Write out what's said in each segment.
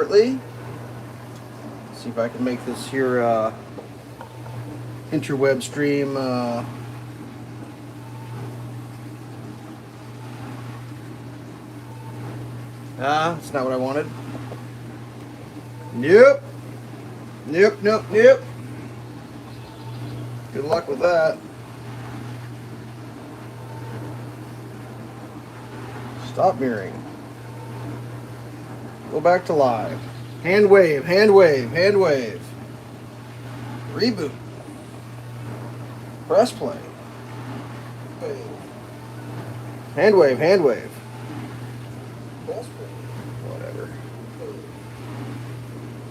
shortly. See if I can make this here interweb stream that's not what I wanted. Nope. Nope. Good luck with that. Stop mirroring. Go back to live. Hand wave. Reboot. Press play. Hand wave. Press play. Whatever.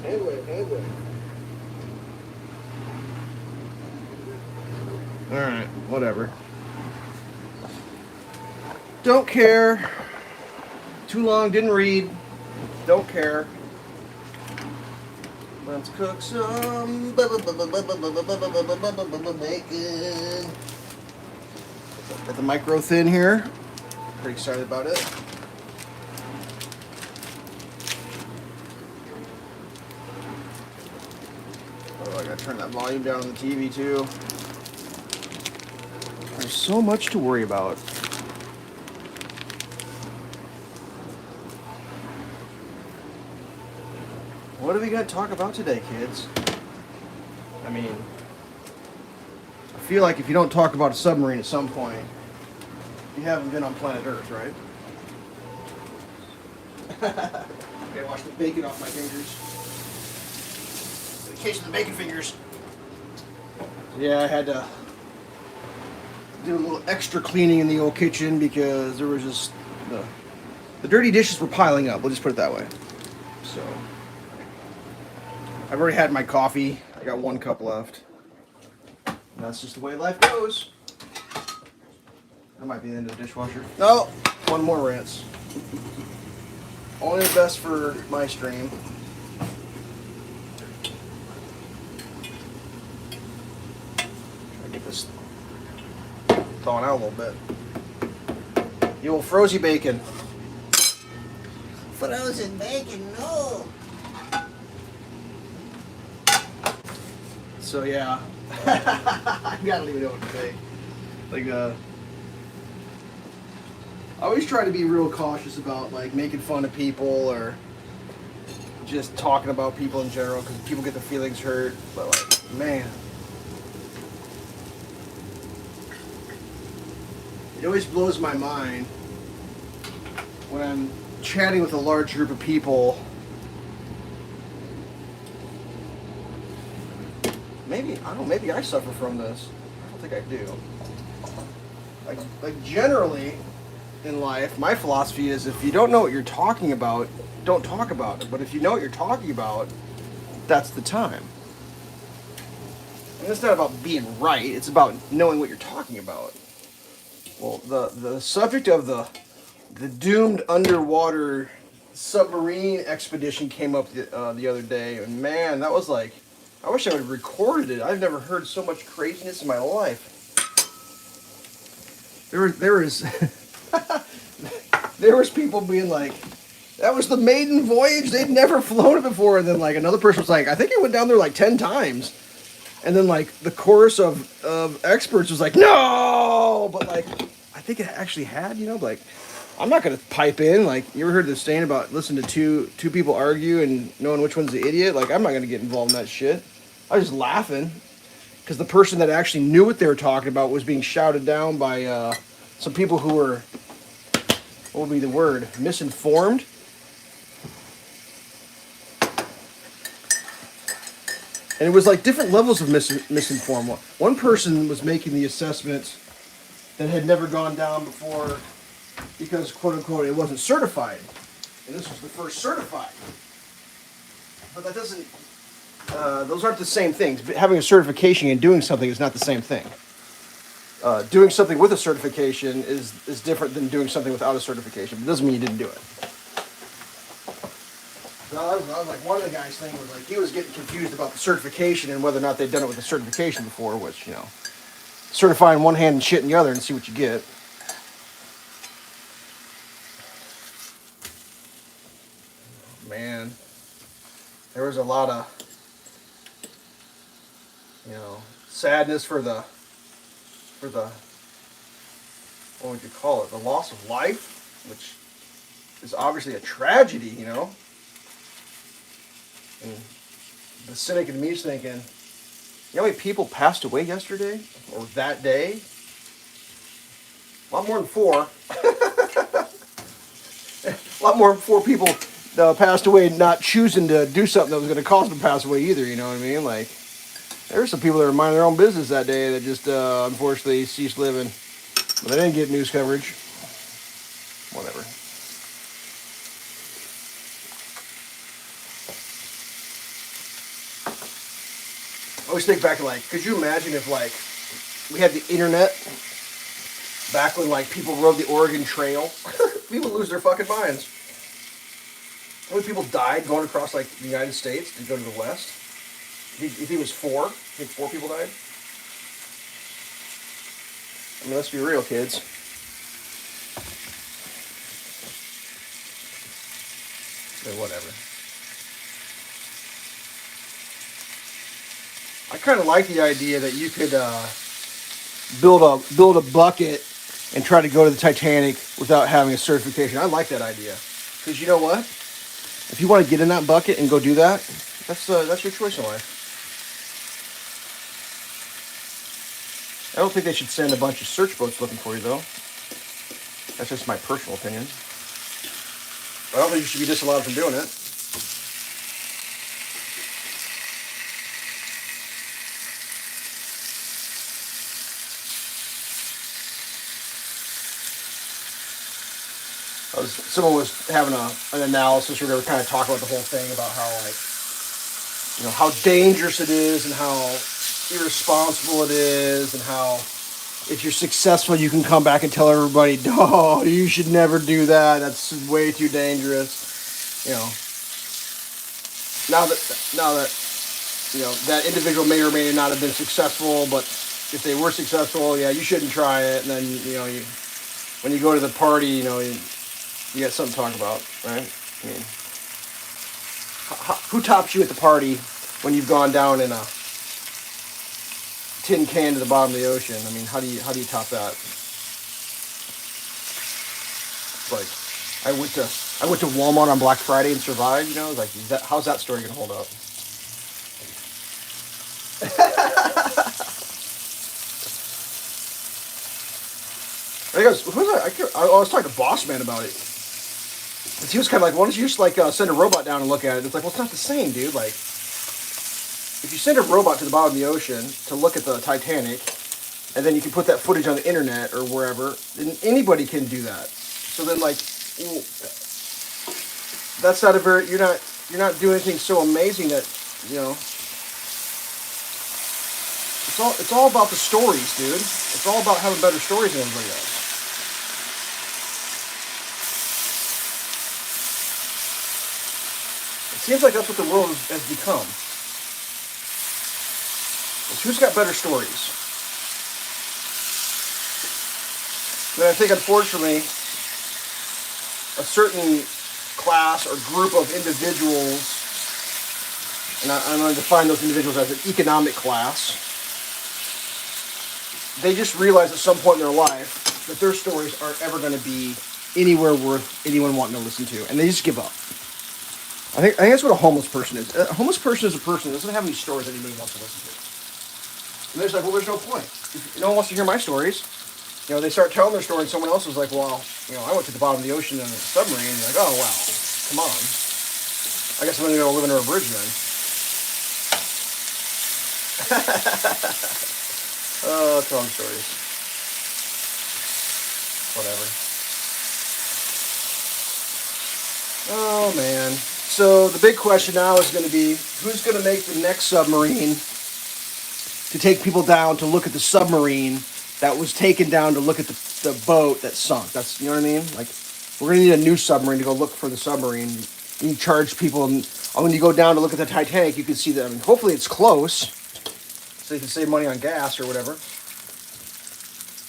Hand wave. Alright, whatever. Don't care. Too long, didn't read. Don't care. Let's cook some bacon. Got the micro thin here. Pretty excited about it. Oh, I gotta turn that volume down on the TV too. There's so much to worry about. What are we going to talk about today, kids? I mean, I feel like if you don't talk about a submarine at some point, you haven't been on planet Earth, right? Okay, wash the bacon off my fingers. In case of the bacon fingers. Yeah, I had to do a little extra cleaning in the old kitchen because there was just the dirty dishes were piling up. We'll just put it that way. So I've already had my coffee. I got 1 cup left. And that's just the way life goes. That might be the end of the dishwasher. No, 1 more rinse. Only the best for my stream. Try to get this thawing out a little bit. The old frozen bacon. Frozen bacon, no. So yeah, I gotta even know what to say. Like, I always try to be real cautious about like making fun of people or just talking about people in general because people get their feelings hurt. But like, man, it always blows my mind when I'm chatting with a large group of people. Maybe, I don't know, maybe I suffer from this. I don't think I do. Like generally in life, my philosophy is if you don't know what you're talking about, don't talk about it. But if you know what you're talking about, that's the time. And it's not about being right, it's about knowing what you're talking about. Well, the subject of the doomed underwater submarine expedition came up the other day, and man, that was like, I wish I would have recorded it. I've never heard so much craziness in my life. There was there was people being like, that was the maiden voyage. They'd never flown it before. And then like another person was like, I think it went down there like 10 times. And then like the chorus of experts was like, no, but like I think it actually had, you know, like I'm not gonna pipe in. Like, you ever heard this saying about listening to two people argue and knowing which one's the idiot? Like, I'm not gonna get involved in that shit. I was just laughing because the person that actually knew what they were talking about was being shouted down by some people who were, what would be the word, misinformed. And it was like different levels of misinformed. One person was making the assessment that had never gone down before because, quote unquote, it wasn't certified. And this was the first certified. But that doesn't, those aren't the same things. Having a certification and doing something is not the same thing. Doing something with a certification is different than doing something without a certification. But it doesn't mean you didn't do it. So I was like, one of the guys' thing was like, he was getting confused about the certification and whether or not they'd done it with a certification before, which, you know, certifying one hand and shit in the other and see what you get. Man. there was a lot of, sadness for the what would you call it? The loss of life, which is obviously a tragedy. And the cynic in me is thinking, you know how many people passed away yesterday or that day? A lot more than 4. A lot more than 4 people passed away not choosing to do something that was going to cause them to pass away either. You know what I mean? Like, there were some people that were minding their own business that day that just unfortunately ceased living. But they didn't get news coverage. Whatever. I always think back to, like, could you imagine if, like, we had the internet back when, like, people rode the Oregon Trail? People lose their fucking minds. How many people died going across, like, the United States to go to the West? If he was 4, I think 4 people died. I mean, let's be real, kids. Or whatever. I kind of like the idea that you could build a bucket and try to go to the Titanic without having a certification. I like that idea, because you know what? If you want to get in that bucket and go do that, that's your choice in life. I don't think they should send a bunch of search boats looking for you, though. That's just my personal opinion. But I don't think you should be disallowed from doing it. Someone was having an analysis where they were kind of talking about the whole thing about how, like, how dangerous it is and how irresponsible it is, and how if you're successful you can come back and tell everybody, oh, you should never do that, that's way too dangerous. Now that that individual may or may not have been successful, but if they were successful, yeah, you shouldn't try it. And then when you go to the party, you got something to talk about, right? I mean, who tops you at the party when you've gone down in a tin can to the bottom of the ocean? I mean, how do you top that? Like, I went to Walmart on Black Friday and survived. Like, how's that story gonna hold up? I was talking to Boss Man about it. He was kind of like, why don't you just, like, send a robot down and look at it? It's like, well, it's not the same, dude. Like, if you send a robot to the bottom of the ocean to look at the Titanic, and then you can put that footage on the internet or wherever, then anybody can do that. So then, like, that's not you're not doing anything so amazing that, it's all about the stories, dude. It's all about having better stories than everybody else. It seems like that's what the world has become. It's who's got better stories. But I think, unfortunately, a certain class or group of individuals, and I'm going to define those individuals as an economic class, they just realize at some point in their life that their stories aren't ever going to be anywhere worth anyone wanting to listen to, and they just give up. I think that's what a homeless person is. A homeless person is a person that doesn't have any stories that anybody wants to listen to. And they're just like, well, there's no point. If no one wants to hear my stories. They start telling their story, and someone else is like, well, I went to the bottom of the ocean in a submarine. And you're like, oh, wow, come on. I guess I'm going to go live under a bridge then. Oh, telling stories. Whatever. Oh, man. So the big question now is going to be, who's going to make the next submarine to take people down to look at the submarine that was taken down to look at the boat that sunk? That's, you know what I mean? Like, we're going to need a new submarine to go look for the submarine. And you charge people, and when you go down to look at the Titanic, you can see that. I mean, hopefully it's close, so you can save money on gas or whatever.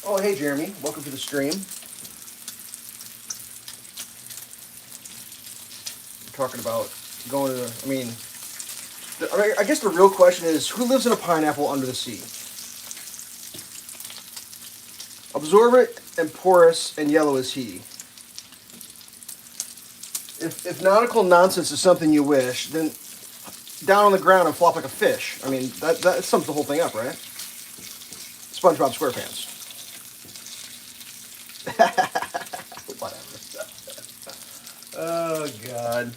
Oh, hey, Jeremy. Welcome to the stream. We're talking about going to, I mean, I guess the real question is, who lives in a pineapple under the sea? Absorbent and porous and yellow is he. If nautical nonsense is something you wish, then down on the ground and flop like a fish. I mean, that sums the whole thing up, right? SpongeBob SquarePants. Whatever. Oh, God.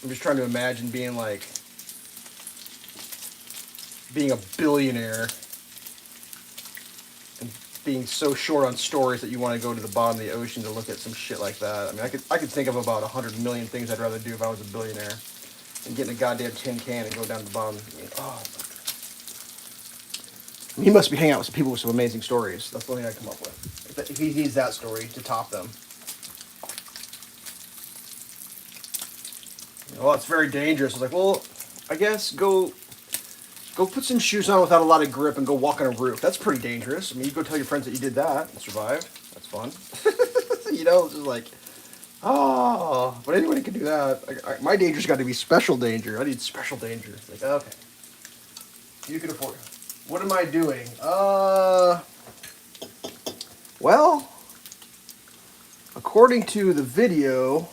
I'm just trying to imagine being a billionaire and being so short on stories that you want to go to the bottom of the ocean to look at some shit like that. I mean, I could think of about 100 million things I'd rather do if I was a billionaire than get in a goddamn tin can and go down to the bottom. I mean, oh. He must be hanging out with some people with some amazing stories. That's the only thing I come up with. If he needs that story to top them. Well, it's very dangerous. It's like, well, I guess go put some shoes on without a lot of grip and go walk on a roof. That's pretty dangerous. I mean, you go tell your friends that you did that and survived. That's fun. It's just like, oh, but anybody can do that. My danger's got to be special danger. I need special danger. It's like, okay, you can afford it. What am I doing? Well, according to the video,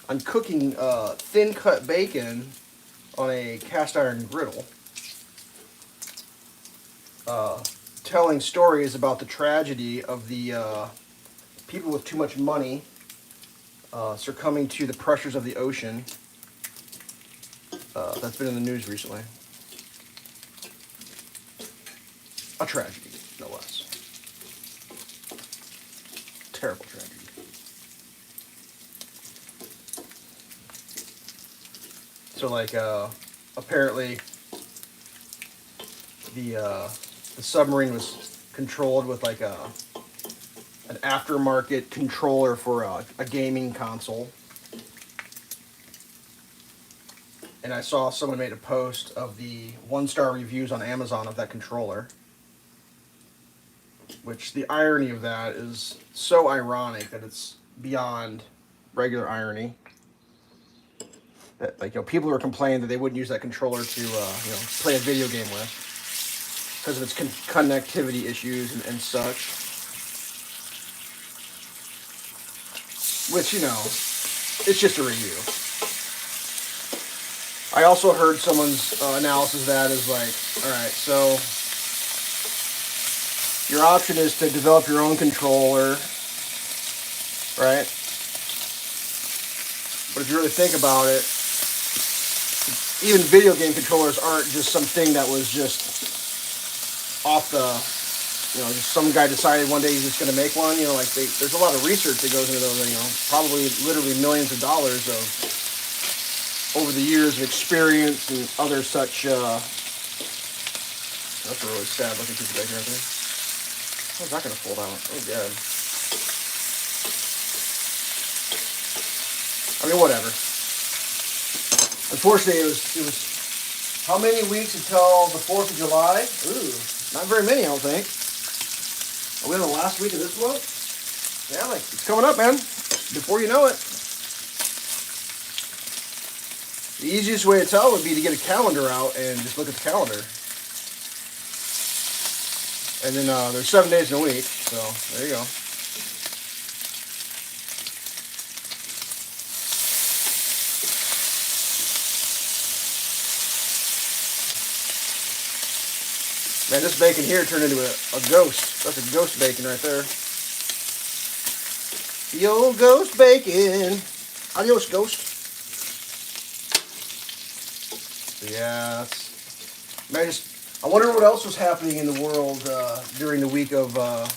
I'm cooking thin cut bacon on a cast iron griddle. Telling stories about the tragedy of the people with too much money succumbing to the pressures of the ocean. That's been in the news recently. A tragedy, no less. Terrible tragedy. So, apparently, the submarine was controlled with an aftermarket controller for a gaming console. And I saw someone made a post of the 1-star reviews on Amazon of that controller. Which the irony of that is so ironic that it's beyond regular irony. That people were complaining that they wouldn't use that controller to play a video game with because of its connectivity issues and such. Which it's just a review. I also heard someone's analysis of that is like, all right, so your option is to develop your own controller, right? But if you really think about it, even video game controllers aren't just some thing that was just off the, just some guy decided one day he's just going to make one. There's a lot of research that goes into those, probably literally millions of dollars of over the years of experience and other such. That's a really sad looking piece of bacon right there. How's that going to fold out? Oh, God. I mean, whatever. Unfortunately, it was how many weeks until the 4th of July? Ooh, not very many, I don't think. Are we in the last week of this month? Yeah, it's coming up, man. Before you know it. The easiest way to tell would be to get a calendar out and just look at the calendar. And then there's 7 days in a week, so there you go. Man, this bacon here turned into a ghost. That's a ghost bacon right there. The old ghost bacon. Adios, ghost. So yeah, man, I wonder what else was happening in the world during the week of the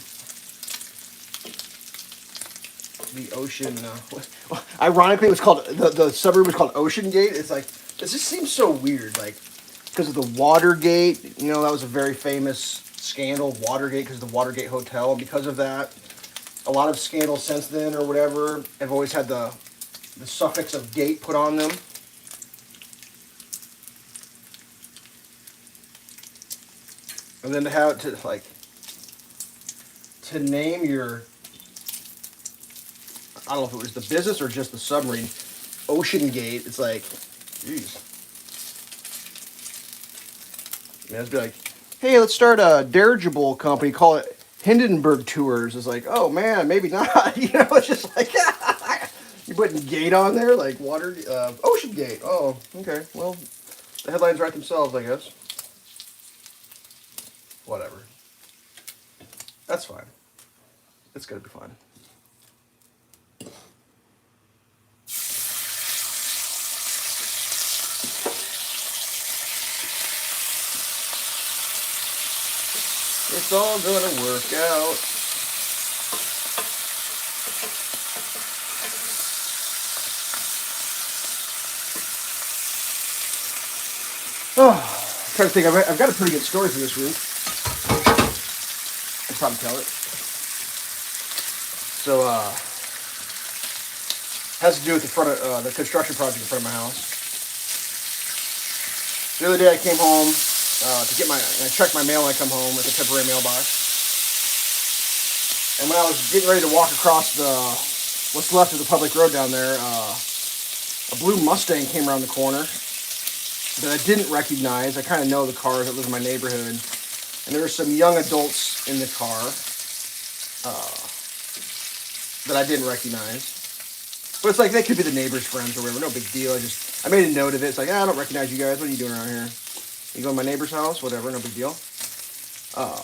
ocean. Ironically, it was called the suburb was called Ocean Gate. It's like this just seems so weird, because of the Watergate. That was a very famous scandal, Watergate, because of the Watergate Hotel, and because of that, a lot of scandals since then or whatever have always had the suffix of gate put on them. And then to to name your, I don't know if it was the business or just the submarine, Ocean Gate. It's like, jeez. Man, it'd be like, hey, let's start a dirigible company, call it Hindenburg Tours. It's like, oh man, maybe not. You know, it's just like, you're putting gate on there, like water, Ocean Gate. Oh, okay. Well, the headlines write themselves, I guess. Whatever. That's fine. It's gonna be fine. It's all gonna work out. Oh, I'm trying to think. I've got a pretty good story for this week. I'll probably tell it. So, has to do with the front of the construction project in front of my house. The other day I came home to get I check my mail when I come home with a temporary mailbox. And when I was getting ready to walk across what's left of the public road down there, a blue Mustang came around the corner that I didn't recognize. I kind of know the cars that live in my neighborhood. And there were some young adults in the car that I didn't recognize. But it's like, they could be the neighbor's friends or whatever. No big deal. I made a note of it. It's like, I don't recognize you guys. What are you doing around here? You go to my neighbor's house? Whatever. No big deal. I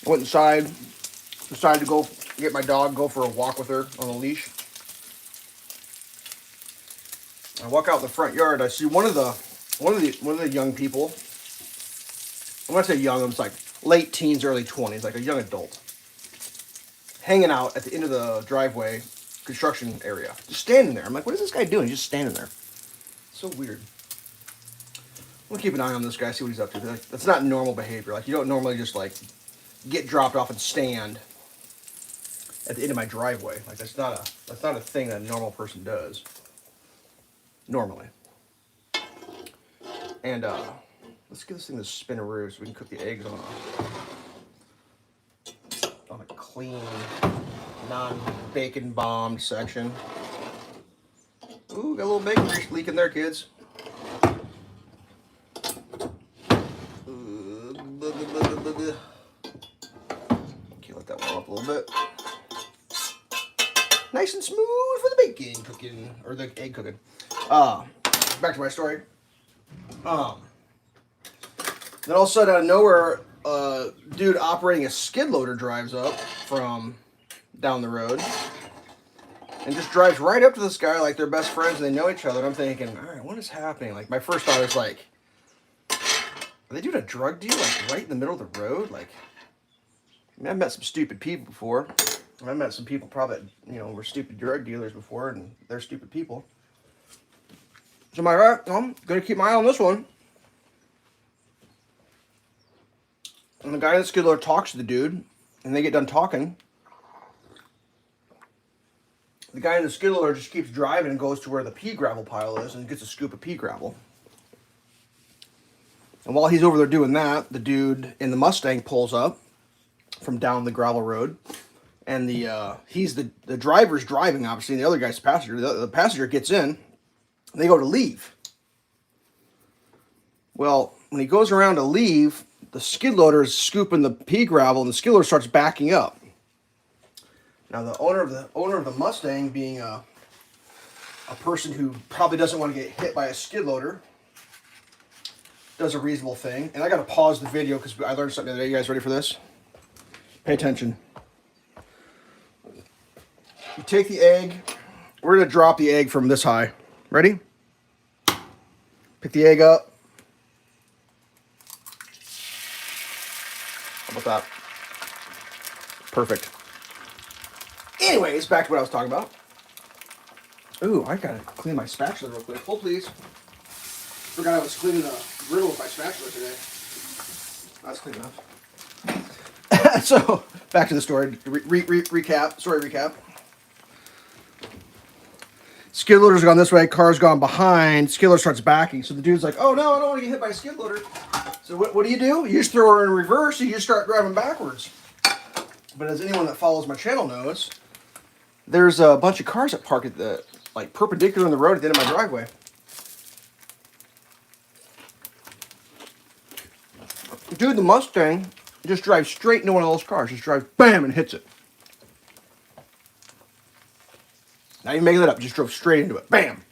went inside. Decided to go get my dog, go for a walk with her on a leash. I walk out in the front yard. I see one of the young people. I'm gonna say young. It's like late teens, early 20s, like a young adult, hanging out at the end of the driveway, construction area, just standing there. I'm like, what is this guy doing? He's just standing there. So weird. I'm gonna keep an eye on this guy, see what he's up to. That's not normal behavior. Like, you don't normally just like get dropped off and stand at the end of my driveway. Like, that's not a thing that a normal person does. Normally. And let's get this thing to spinaroo so we can cook the eggs on a clean, non-bacon bombed section. Ooh, got a little bacon grease leaking there, kids. Okay, let that warm up a little bit. Nice and smooth for the bacon cooking, or the egg cooking. Back to my story. Then all of a sudden, out of nowhere, a dude operating a skid loader drives up from down the road and just drives right up to this guy like they're best friends and they know each other. And I'm thinking, all right, what is happening? Like, my first thought is like, are they doing a drug deal like right in the middle of the road? Like, I mean, I've met some stupid people before. I've met some people probably, were stupid drug dealers before, and they're stupid people. So I'm like, all right, I'm going to keep my eye on this one. And the guy in the skid loader talks to the dude, and they get done talking. The guy in the skid loader just keeps driving and goes to where the pea gravel pile is and gets a scoop of pea gravel. And while he's over there doing that, the dude in the Mustang pulls up from down the gravel road. And the driver's driving, obviously, and the other guy's passenger. The passenger gets in, and they go to leave. Well, when he goes around to leave, the skid loader is scooping the pea gravel, and the skid loader starts backing up. Now, the owner of the Mustang, being a person who probably doesn't want to get hit by a skid loader, does a reasonable thing. And I got to pause the video because I learned something the other day. You guys ready for this? Pay attention. You take the egg. We're going to drop the egg from this high. Ready? Pick the egg up. How about that? Perfect. Anyways, back to what I was talking about. Ooh, I got to clean my spatula real quick. Hold, please. Forgot I was cleaning the grill with my spatula today. That's clean enough. So, back to the story. Recap. Story recap. Skid loader's gone this way, car's gone behind, skid loader starts backing. So the dude's like, oh no, I don't want to get hit by a skid loader. So what do? You just throw her in reverse and you just start driving backwards. But as anyone that follows my channel knows, there's a bunch of cars that park at the, like, perpendicular in the road at the end of my driveway. Dude, the Mustang just drives straight into one of those cars. Just drives, bam, and hits it. Not even making that up. Just drove straight into it. Bam.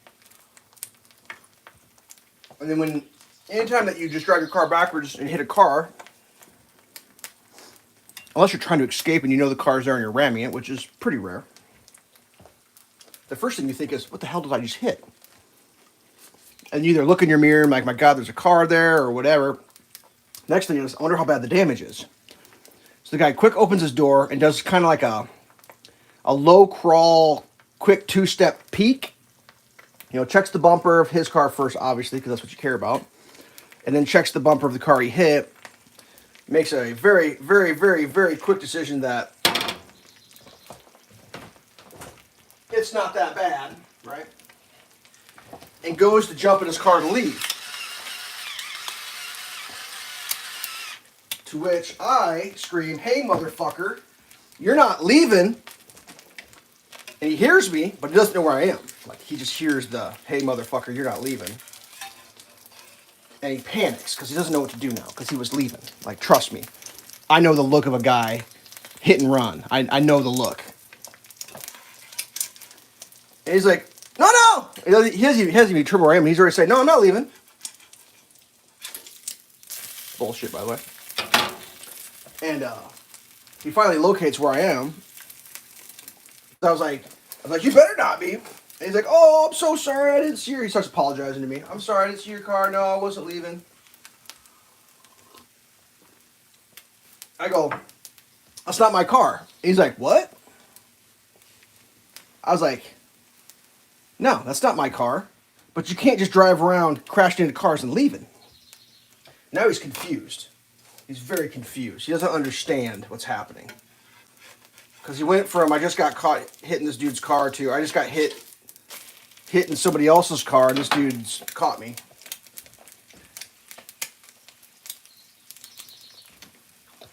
And then anytime that you just drive your car backwards and hit a car, unless you're trying to escape and you know the car's there and you're ramming it, which is pretty rare, the first thing you think is, what the hell did I just hit? And you either look in your mirror and like, my God, there's a car there or whatever. Next thing is, I wonder how bad the damage is. So the guy quick opens his door and does kind of like a low crawl, quick two-step peek. You know, checks the bumper of his car first, obviously, because that's what you care about. And then checks the bumper of the car he hit. Makes a very, very, very, very quick decision that it's not that bad, right? And goes to jump in his car to leave. To which I scream, hey, motherfucker, you're not leaving. And he hears me, but he doesn't know where I am. Like, he just hears the, hey, motherfucker, you're not leaving. And he panics because he doesn't know what to do now because he was leaving. Like, trust me. I know the look of a guy hit and run. I know the look. And he's like, no! He hasn't even turbo ram. He's already saying, no, I'm not leaving. Bullshit, by the way. And he finally locates where I am. I was like, you better not be. And he's like, oh, I'm so sorry, I didn't see her. He starts apologizing to me. I'm sorry, I didn't see your car. No, I wasn't leaving. I go, that's not my car. And he's like, what? I was like, no, that's not my car. But you can't just drive around crashing into cars and leaving. Now he's confused. He's very confused. He doesn't understand what's happening. Because he went from, I just got caught hitting this dude's car to, I just got hitting somebody else's car and this dude's caught me.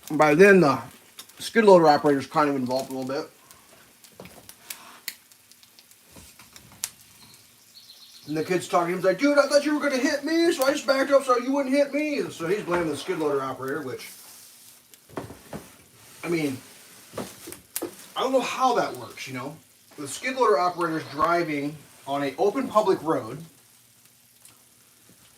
And by then, the skid loader operator's kind of involved a little bit. And the kid's talking to him, he's like, dude, I thought you were going to hit me, so I just backed up so you wouldn't hit me. And so he's blaming the skid loader operator, which, I mean, I don't know how that works, you know. The skid loader operator's driving on an open public road,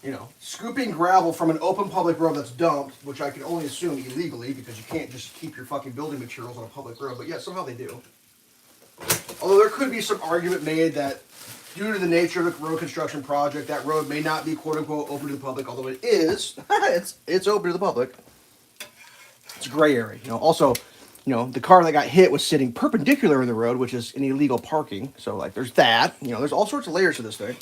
you know, scooping gravel from an open public road that's dumped, which I can only assume illegally because you can't just keep your fucking building materials on a public road, but yeah, somehow they do. Although there could be some argument made that due to the nature of the road construction project, that road may not be quote-unquote open to the public, although it is. it's open to the public. It's a gray area, you know. Also, you know, the car that got hit was sitting perpendicular in the road, which is an illegal parking. So, like, there's that. You know, there's all sorts of layers to this thing.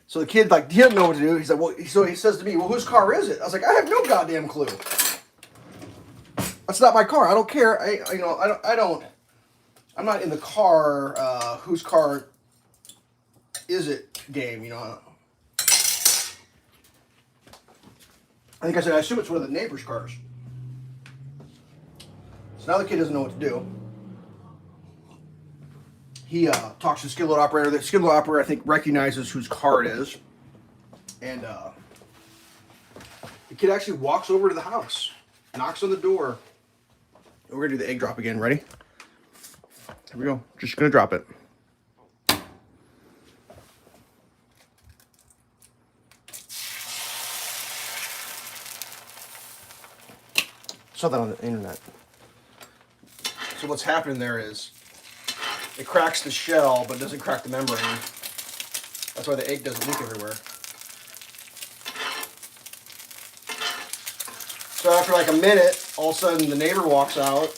So the kid, like, he didn't know what to do. He's like, well, so he says to me, well, whose car is it? I was like, I have no goddamn clue. That's not my car. I don't care. I'm not in the car, whose car is it game, you know. I think I said, I assume it's one of the neighbor's cars. So now the kid doesn't know what to do. He talks to the skid load operator. The skid load operator, I think, recognizes whose car it is. And the kid actually walks over to the house, knocks on the door. And we're going to do the egg drop again. Ready? Here we go. Just going to drop it. Saw that on the internet. So what's happening there is it cracks the shell, but doesn't crack the membrane. That's why the egg doesn't leak everywhere. So after like a minute, all of a sudden the neighbor walks out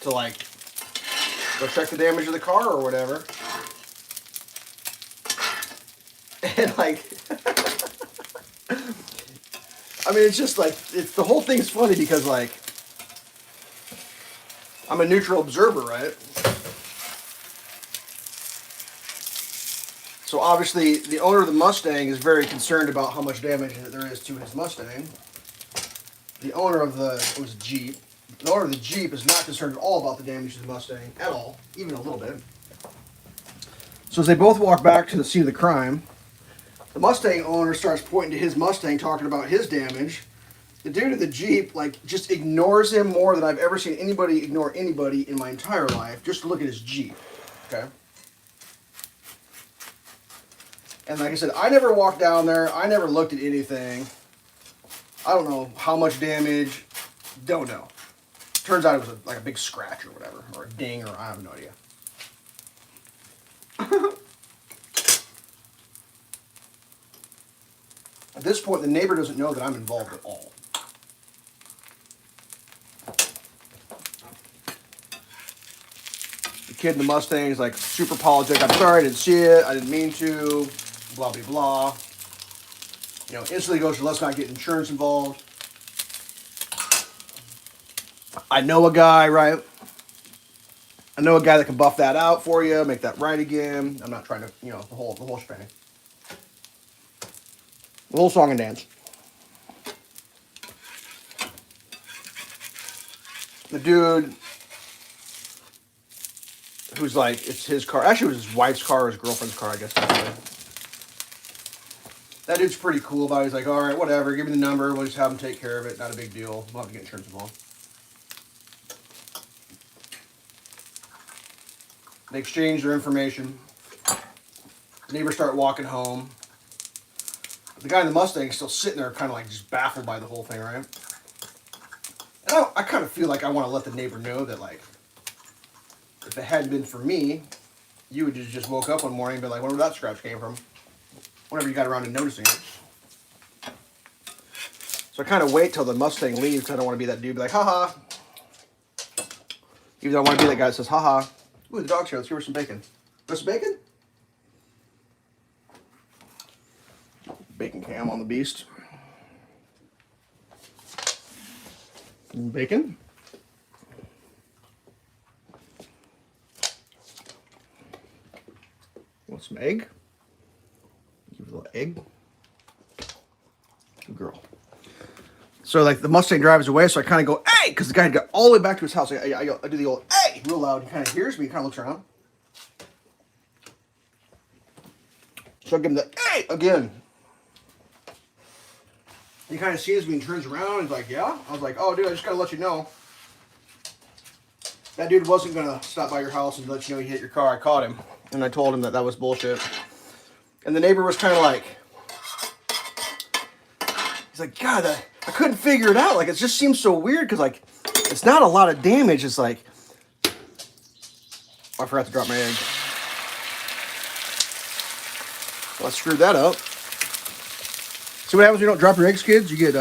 to like go check the damage of the car or whatever. And like, I mean, it's just like, the whole thing's funny because like, I'm a neutral observer, right? obviously, the owner of the Mustang is very concerned about how much damage there is to his Mustang. The owner of the Jeep. The owner of the Jeep is not concerned at all about the damage to the Mustang at all, even a little bit. So as they both walk back to the scene of the crime, the Mustang owner starts pointing to his Mustang, talking about his damage. The dude in the Jeep, like, just ignores him more than I've ever seen anybody ignore anybody in my entire life. Just to look at his Jeep, okay? And like I said, I never walked down there. I never looked at anything. I don't know how much damage. Don't know. Turns out it was like a big scratch or whatever, or a ding, or I have no idea. At this point, the neighbor doesn't know that I'm involved at all. The kid in the Mustang is like super apologetic. I'm sorry, I didn't see it. I didn't mean to. Blah, blah, blah. You know, instantly goes to let's not get insurance involved. I know a guy, right? I know a guy that can buff that out for you, make that right again. I'm not trying to, you know, the whole shebang. The whole song and dance. The dude who's like, it's his car. Actually, it was his wife's car or his girlfriend's car, I guess. That dude's pretty cool about it. He's like, all right, whatever. Give me the number. We'll just have him take care of it. Not a big deal. We'll have to get insurance involved. They exchange their information. The neighbors start walking home. The guy in the Mustang is still sitting there kind of like just baffled by the whole thing, right? And I kind of feel like I want to let the neighbor know that, like, if it hadn't been for me, you would just woke up one morning and be like, where that scratch came from? Whenever you got around to noticing it. So I kind of wait till the Mustang leaves because I don't want to be that dude, be like, haha. Even though I want to be that guy that says, haha. Ooh, the dog's here. Let's give her some bacon. Want some bacon? Bacon cam on the beast. Bacon. Want some egg? Give it a little egg. Good girl. So like the Mustang drives away, so I kind of go, hey, because the guy got all the way back to his house. I do the old, hey, real loud. He kind of hears me, he kind of looks around. So I give him the, hey, again. He kind of sees me and turns around. And he's like, yeah? I was like, oh, dude, I just got to let you know. That dude wasn't going to stop by your house and let you know he hit your car. I caught him. And I told him that that was bullshit. And the neighbor was kind of like, he's like, God, I couldn't figure it out. Like, it just seems so weird because, like, it's not a lot of damage. It's like, oh, I forgot to drop my egg. Well, I screwed that up. See what happens when you don't drop your eggs, kids? You get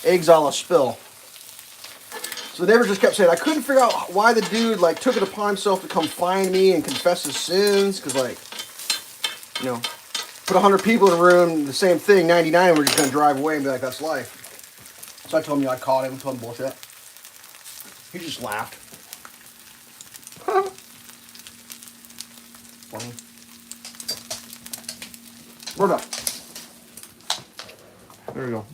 eggs a la spill. So the neighbor just kept saying, I couldn't figure out why the dude, like, took it upon himself to come find me and confess his sins. Because, like, you know, put 100 people in a room, the same thing, 99, we're just going to drive away and be like, that's life. So I told him, I caught him, told him bullshit. He just laughed. Funny. We're done. There we go.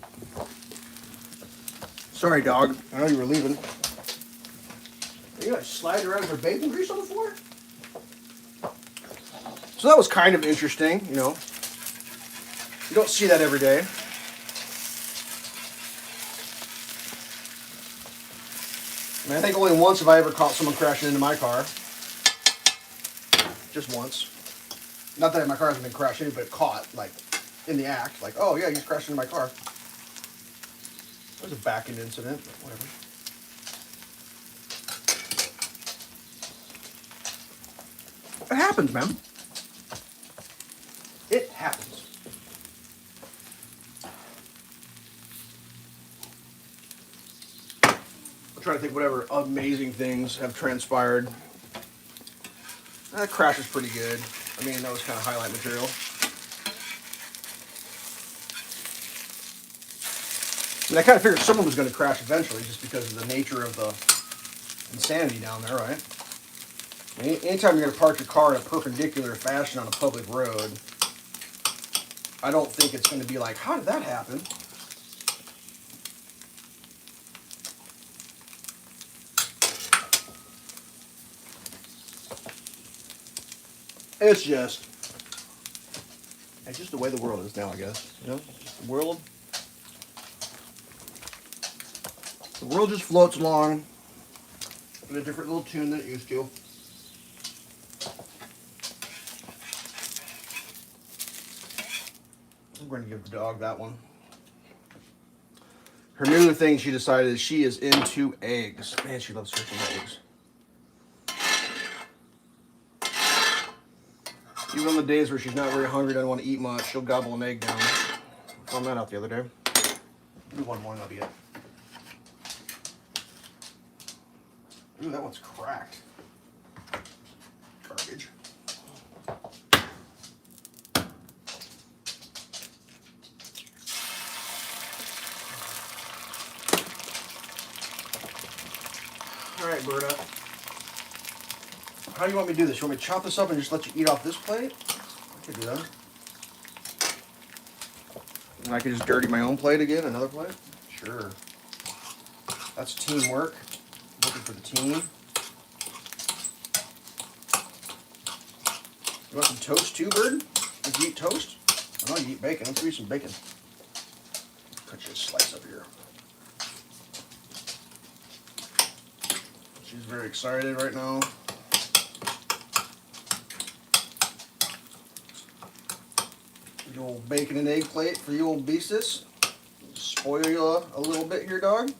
Sorry, dog. I know you were leaving. Are you gonna slide around with bacon grease on the floor? So that was kind of interesting, you know. You don't see that every day. I mean, I think only once have I ever caught someone crashing into my car. Just once. Not that my car hasn't been crashed into, but caught, like, in the act. Like, oh yeah, he's crashed into my car. It was a back-end incident, but whatever. It happens, man. It happens. I'm trying to think whatever amazing things have transpired. That crash is pretty good. I mean, that was kind of highlight material. I mean, I kind of figured someone was going to crash eventually just because of the nature of the insanity down there, right? Anytime you're going to park your car in a perpendicular fashion on a public road, I don't think it's going to be like, how did that happen? It's just the way the world is now, I guess. You know, the world just floats along with a different little tune than it used to. I'm going to give the dog that one. Her new thing she decided is she is into eggs. Man, she loves freaking eggs. Even on the days where she's not very hungry, doesn't want to eat much, she'll gobble an egg down. I found that out the other day. Do one more and that'll be it. Ooh, that one's cracked. Garbage. Alright, Berta. How do you want me to do this? You want me to chop this up and just let you eat off this plate? I could do that. And I could just dirty my own plate again, another plate? Sure. That's teamwork. Looking for the team. You want some toast too, Bird? Did you eat toast? I know you eat bacon. Let's give you some bacon. Cut you a slice up here. She's very excited right now. The old bacon and egg plate for you old beasties. Spoil you a little bit here, dog.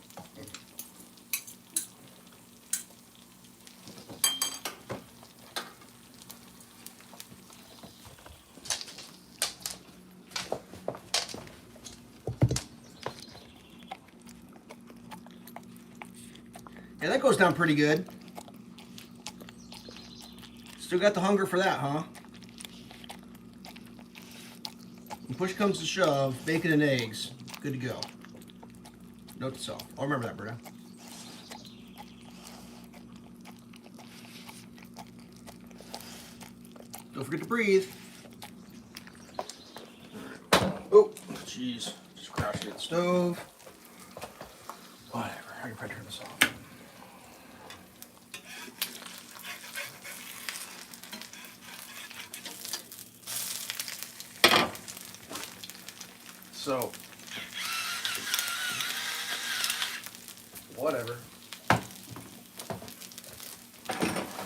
Yeah, that goes down pretty good. Still got the hunger for that, huh? When push comes to shove, bacon and eggs, good to go. Note to self. I'll remember that, Berta. Don't forget to breathe. Oh, jeez. Just crashed it at the stove. Whatever. I can probably turn this off. So, whatever.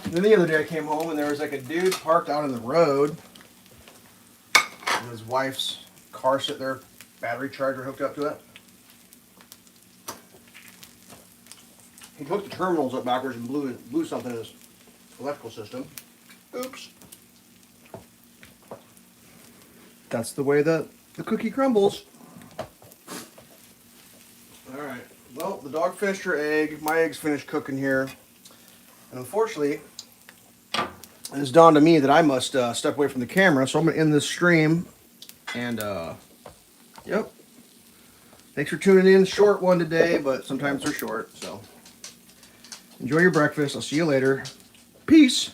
And then the other day I came home and there was like a dude parked out in the road. And his wife's car sitting there, battery charger hooked up to it. He hooked the terminals up backwards and blew something in his electrical system. Oops. That's the way the cookie crumbles. Alright, well, the dog finished her egg. My egg's finished cooking here. And unfortunately, it has dawned on me that I must step away from the camera, so I'm going to end this stream. And, yep. Thanks for tuning in. Short one today, but sometimes they're short, so. Enjoy your breakfast. I'll see you later. Peace.